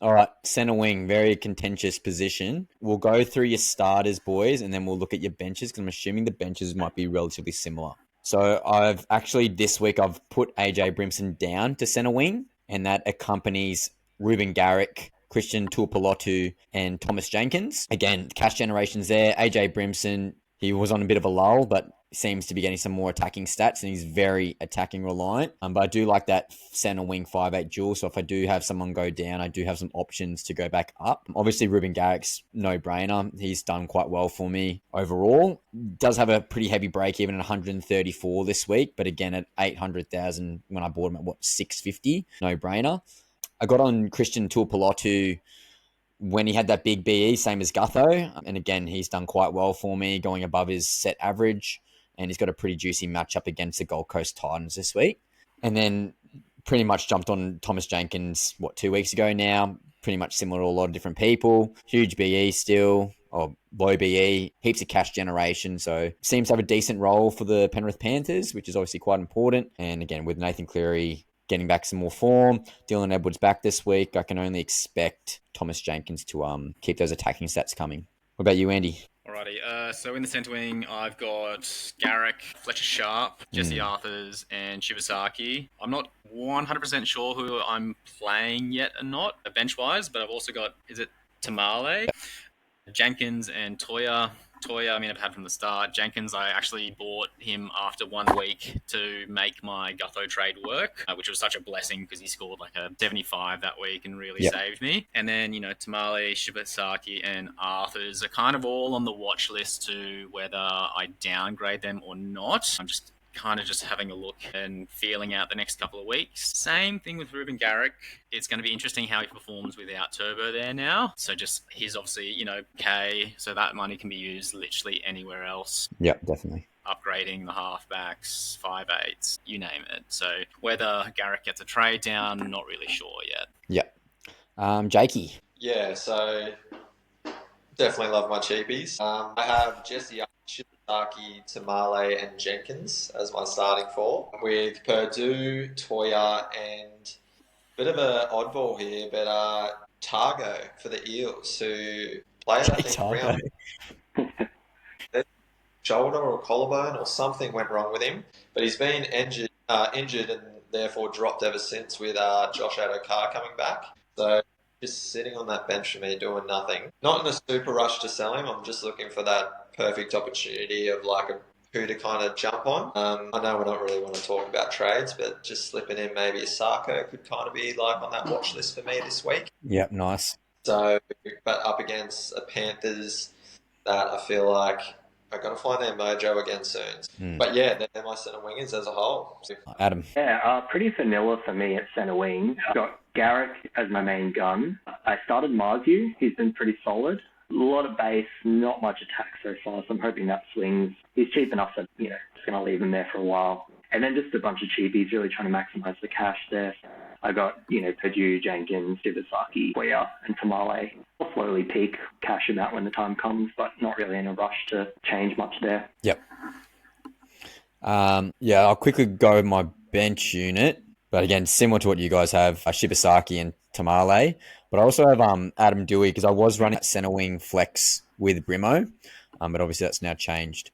All right, center wing, very contentious position. We'll go through your starters, boys, and then we'll look at your benches because I'm assuming the benches might be relatively similar. So this week I've put AJ Brimson down to center wing, and that accompanies Ruben Garrick, Christian Tuipulotu, and Thomas Jenkins. Again, cash generation's there. AJ Brimson, he was on a bit of a lull, but seems to be getting some more attacking stats, and he's very attacking reliant. But I do like that center wing 5'8" duel. So if I do have someone go down, I do have some options to go back up. Obviously, Ruben Garrick's no brainer. He's done quite well for me overall. Does have a pretty heavy break even at 134 this week, but again at 800,000 when I bought him at 650, no brainer. I got on Christian Tuipulotu when he had that big BE, same as Gutho. And again, he's done quite well for me, going above his set average. And he's got a pretty juicy matchup against the Gold Coast Titans this week. And then pretty much jumped on Thomas Jenkins, 2 weeks ago now. Pretty much similar to a lot of different people. Huge BE still, or low BE, heaps of cash generation. So seems to have a decent role for the Penrith Panthers, which is obviously quite important. And again, with Nathan Cleary getting back some more form, Dylan Edwards back this week, I can only expect Thomas Jenkins to keep those attacking stats coming. What about you, Andy? Alrighty, so in the centre wing, I've got Garrick, Fletcher Sharp, Jesse Arthurs, and Shibasaki. I'm not 100% sure who I'm playing yet or not, bench-wise, but I've also got, is it Tamale, Jenkins, and Toya. Toya, I've had from the start. Jenkins, I actually bought him after 1 week to make my Gutho trade work, which was such a blessing because he scored like a 75 that week and really saved me. And then, Tamale, Shibasaki, and Arthurs are kind of all on the watch list to whether I downgrade them or not. I'm just kind of just having a look and feeling out the next couple of weeks. Same thing with Ruben Garrick. It's going to be interesting how he performs without Turbo there now. So just, he's obviously, K, so that money can be used literally anywhere else. Yep, definitely. Upgrading the halfbacks, 5'8", you name it. So whether Garrick gets a trade down, I'm not really sure yet. Yep. Jakey. Yeah, so definitely love my cheapies. I have Jesse Shibasaki, Tamale, and Jenkins as my starting four, with Purdue, Toya, and a bit of an oddball here, but Targo for the Eels, who played, I think, around shoulder or collarbone or something went wrong with him, but he's been injured and therefore dropped ever since with Josh Adokar coming back. So just sitting on that bench for me, doing nothing. Not in a super rush to sell him. I'm just looking for that perfect opportunity of who to kind of jump on. I know we're not really want to talk about trades, but just slipping in maybe a Sarko could kind of be on that watch list for me this week. Yep, nice. So, but up against a Panthers that I feel like are going to find their mojo again soon. But yeah, they're my centre wingers as a whole. Adam. Yeah, pretty vanilla for me at centre wing. I've got Garrick as my main gun. I started Marzu. He's been pretty solid. A lot of base, not much attack so far, so I'm hoping that swings. He's cheap enough that, just going to leave him there for a while. And then just a bunch of cheapies, really trying to maximise the cash there. I got, Purdue, Jenkins, Shibasaki, Toya, and Tamale. I'll slowly peak, cash him out when the time comes, but not really in a rush to change much there. Yep. I'll quickly go with my bench unit. But again, similar to what you guys have, Shibasaki and Tamale. But I also have Adam Dewey because I was running that centre wing flex with Brimo. But obviously that's now changed.